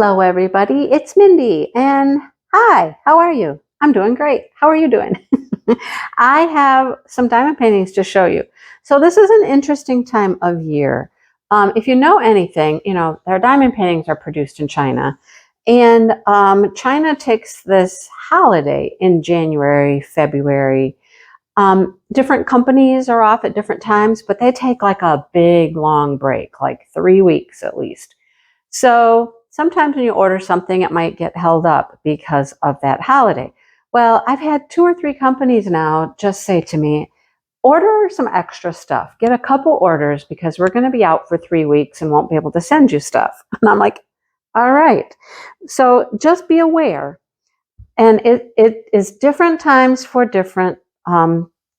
Hello, everybody. It's Mindy, and hi, how are you? I'm doing great. How are you doing? I have some diamond paintings to show you. So this is an interesting time of year. If you know anything, you know, their diamond paintings are produced in China, and China takes this holiday in January, February. Different companies are off at different times, but they take like a big, long break, like 3 weeks at least. So sometimes when you order something, it might get held up because of that holiday. Well, I've had 2 or 3 companies now just say to me, order some extra stuff, get a couple orders because we're going to be out for 3 weeks and won't be able to send you stuff. And I'm like, all right. So just be aware. And it is different times for different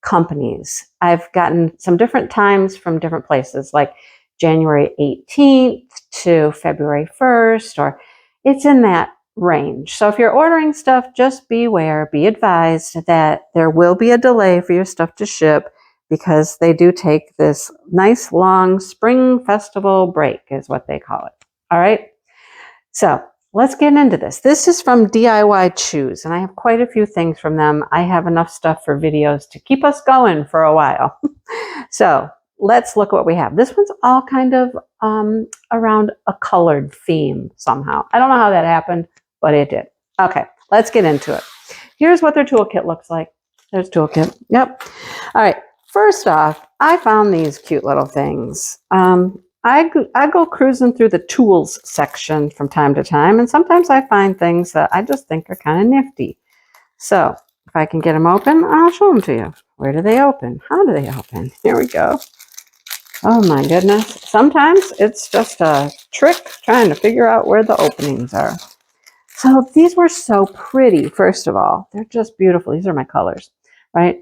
companies. I've gotten some different times from different places, like January 18th to February 1st, or it's in that range. So if you're ordering stuff, just beware, be advised that there will be a delay for your stuff to ship because they do take this nice long spring festival break is what they call it. All right. So let's get into this. This is from DiyChoose, and I have quite a few things from them. I have enough stuff for videos to keep us going for a while. So let's look what we have. This one's all kind of around a colored theme somehow. I don't know how that happened, but it did. Okay, let's get into it. Here's what their toolkit looks like. There's toolkit. Yep. All right. First off, I found these cute little things. I go cruising through the tools section from time to time, and sometimes I find things that I just think are kind of nifty. So if I can get them open, I'll show them to you. Where do they open? How do they open? Here we go. Oh my goodness. Sometimes it's just a trick trying to figure out where the openings are. So these were so pretty, first of all. They're just beautiful. These are my colors, right?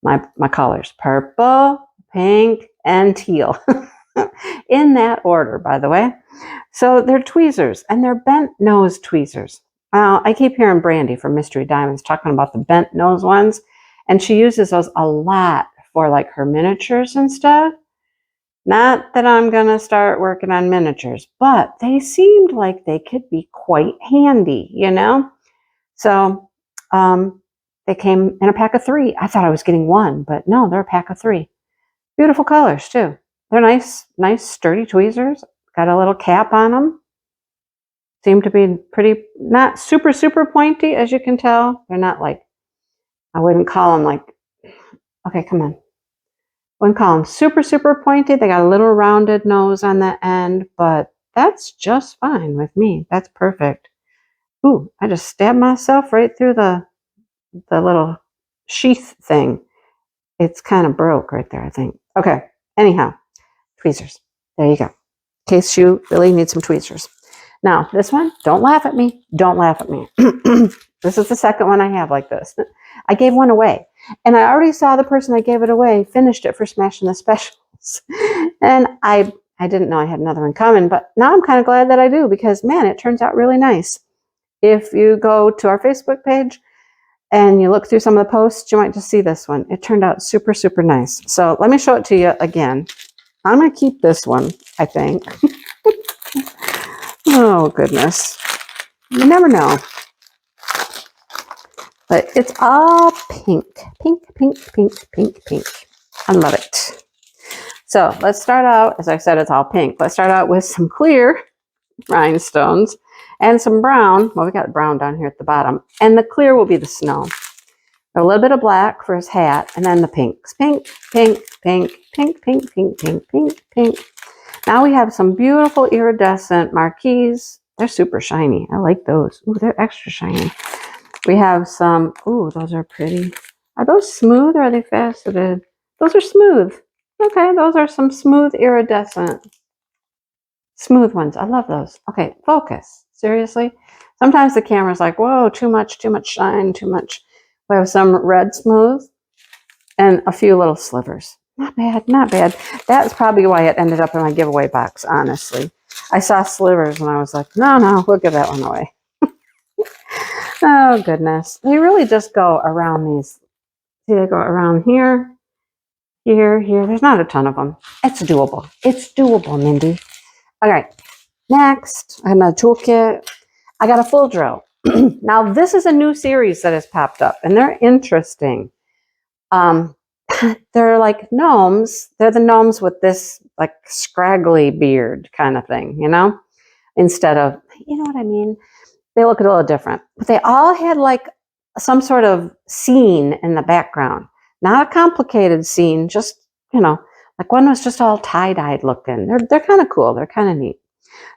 My colors, purple, pink, and teal. In that order, by the way. So they're tweezers, and they're bent nose tweezers. I keep hearing Brandy from Mystery Diamonds talking about the bent nose ones, and she uses those a lot for like her miniatures and stuff. Not that I'm going to start working on miniatures, but they seemed like they could be quite handy, you know? So they came in a pack of 3. I thought I was getting 1, but no, they're a pack of 3. Beautiful colors, too. They're nice, sturdy tweezers. Got a little cap on them. Seem to be pretty, not super, super pointy, as you can tell. They're not like, I wouldn't call them like, okay, come on. Wouldn't call them super, super pointy. They got a little rounded nose on the end, but that's just fine with me. That's perfect. Ooh, I just stabbed myself right through the little sheath thing. It's kind of broke right there, I think. Okay, anyhow, tweezers. There you go. In case you really need some tweezers. Now, this one, don't laugh at me. Don't laugh at me. This is the second one I have like this. I gave one away. And I already saw the person I gave it away finished it for Smashing the Specials. And I didn't know I had another one coming, but now I'm kind of glad that I do because, man, it turns out really nice. If you go to our Facebook page and you look through some of the posts, you might just see this one. It turned out super, super nice. So let me show it to you again. I'm going to keep this one, I think. Oh, goodness. You never know. But it's all pink. Pink, pink, pink, pink, pink. I love it. So let's start out, as I said, it's all pink. Let's start out with some clear rhinestones and some brown. Well, we got brown down here at the bottom. And the clear will be the snow. A little bit of black for his hat, and then the pinks. Pink, pink, pink, pink, pink, pink, pink, pink, pink. Now we have some beautiful iridescent marquees. They're super shiny. I like those. Ooh, they're extra shiny. We have some, ooh, those are pretty. Are those smooth or are they faceted? Those are smooth. Okay, those are some smooth iridescent. Smooth ones. I love those. Okay, focus. Seriously? Sometimes the camera's like, whoa, too much shine, too much. We have some red smooth and a few little slivers. Not bad, not bad. That's probably why it ended up in my giveaway box, honestly. I saw slivers and I was like, no, we'll give that one away. Oh, goodness. They really just go around these. See, they go around here, here. There's not a ton of them. It's doable. It's doable, Mindy. All right. Next, I have a toolkit. I got a full drill. Now, this is a new series that has popped up, and they're interesting. They're like gnomes. They're the gnomes with this like scraggly beard kind of thing, you know, instead of, you know what I mean? They look a little different, but they all had like some sort of scene in the background. Not a complicated scene, just, you know, like one was just all tie-dyed looking. They're kind of cool. They're kind of neat.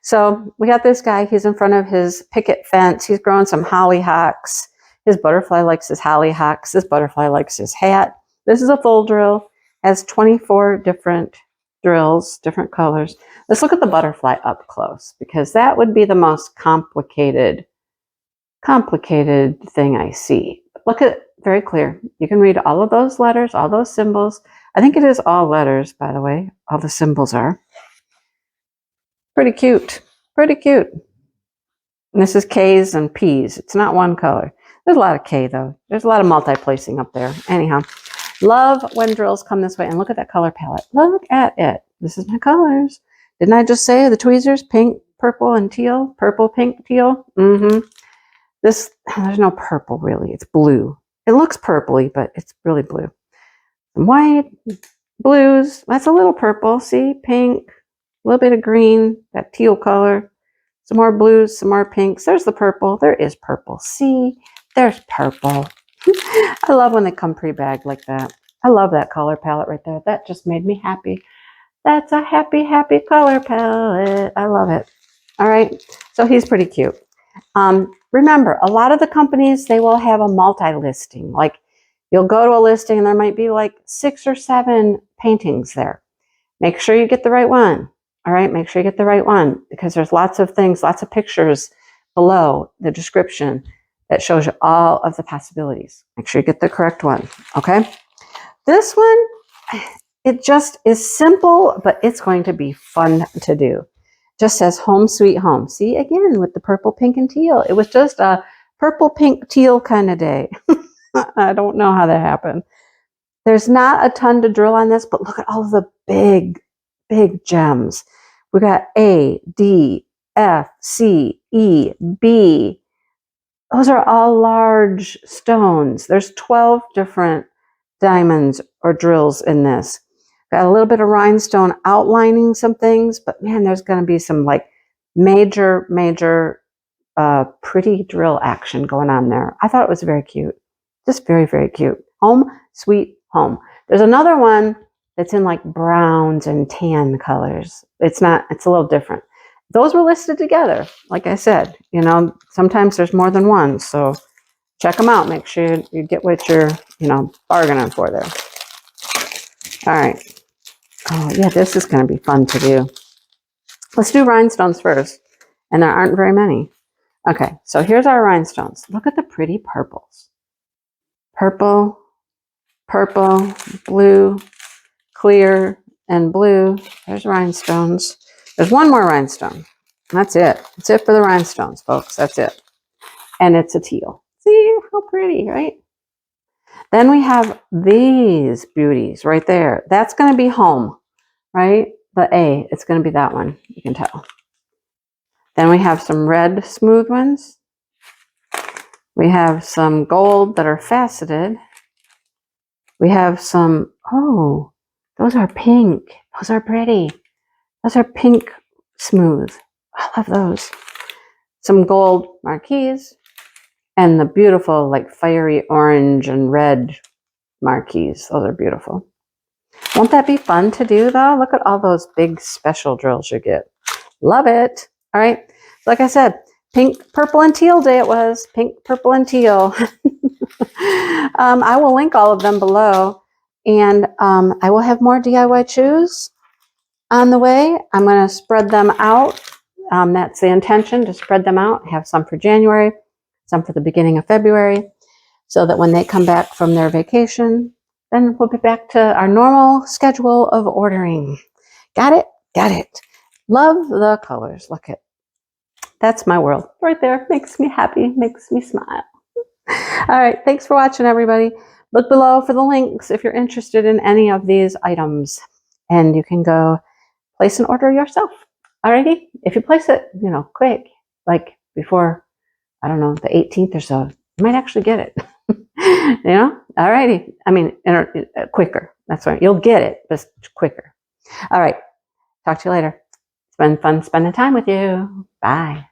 So we got this guy. He's in front of his picket fence. He's growing some hollyhocks. His butterfly likes his hollyhocks. This butterfly likes his hat. This is a full drill. Has 24 different drills, different colors. Let's look at the butterfly up close because that would be the most complicated thing I see. Look at it, very clear. You can read all of those letters, all those symbols. I think it is all letters, by the way. All the symbols are. Pretty cute. Pretty cute. And this is K's and P's. It's not one color. There's a lot of K, though. There's a lot of multi-placing up there. Anyhow, love when drills come this way. And look at that color palette. Look at it. This is my colors. Didn't I just say the tweezers? Pink, purple, and teal. Purple, pink, teal. There's no purple, really. It's blue. It looks purpley, but it's really blue. Some white, blues. That's a little purple. See? Pink. A little bit of green, that teal color, some more blues, some more pinks. There's the purple. There is purple. See, there's purple. I love when they come pre-bagged like that. I love that color palette right there. That just made me happy. That's a happy, happy color palette. I love it. All right, so he's pretty cute. Remember, a lot of the companies, they will have a multi-listing. Like you'll go to a listing and there might be like 6 or 7 paintings there. Make sure you get the right one. All right, make sure you get the right one because there's lots of things, lots of pictures below the description that shows you all of the possibilities. Make sure you get the correct one, okay? This one, it just is simple, but it's going to be fun to do. Just says home sweet home. See, again, with the purple, pink, and teal. It was just a purple, pink, teal kind of day. I don't know how that happened. There's not a ton to drill on this, but look at all of the big gems. We got A, D, F, C, E, B. Those are all large stones. There's 12 different diamonds or drills in this. Got a little bit of rhinestone outlining some things, but man, there's going to be some like major pretty drill action going on there. I thought it was very cute. Just very, very cute. Home, sweet home. There's another one that's in like browns and tan colors. It's a little different. Those were listed together. Like I said, you know, sometimes there's more than one. So check them out. Make sure you get what you're, you know, bargaining for there. All right. Oh yeah, this is going to be fun to do. Let's do rhinestones first. And there aren't very many. Okay, so here's our rhinestones. Look at the pretty purples. Purple, blue, clear, and blue. There's rhinestones. There's one more rhinestone. That's it. That's it for the rhinestones, folks. That's it. And it's a teal. See how pretty, right? Then we have these beauties right there. That's going to be home, right? The A, it's going to be that one. You can tell. Then we have some red smooth ones. We have some gold that are faceted. We have some, oh, those are pink. Those are pretty. Those are pink smooth. I love those. Some gold marquise and the beautiful like fiery orange and red marquise. Those are beautiful. Won't that be fun to do though? Look at all those big special drills you get. Love it. All right. Like I said, pink, purple, and teal day it was. Pink, purple, and teal. I will link all of them below. And I will have more DiyChoose on the way. I'm going to spread them out. That's the intention, to spread them out. Have some for January, some for the beginning of February, so that when they come back from their vacation, then we'll be back to our normal schedule of ordering. Got it? Got it. Love the colors. Look at that's my world right there. Makes me happy, makes me smile. All right. Thanks for watching, everybody. Look below for the links if you're interested in any of these items, and you can go place an order yourself. Alrighty, if you place it, quick, like before, I don't know, the 18th or so, you might actually get it. Alrighty. I mean, quicker. That's right. You'll get it, but quicker. All right. Talk to you later. It's been fun spending time with you. Bye.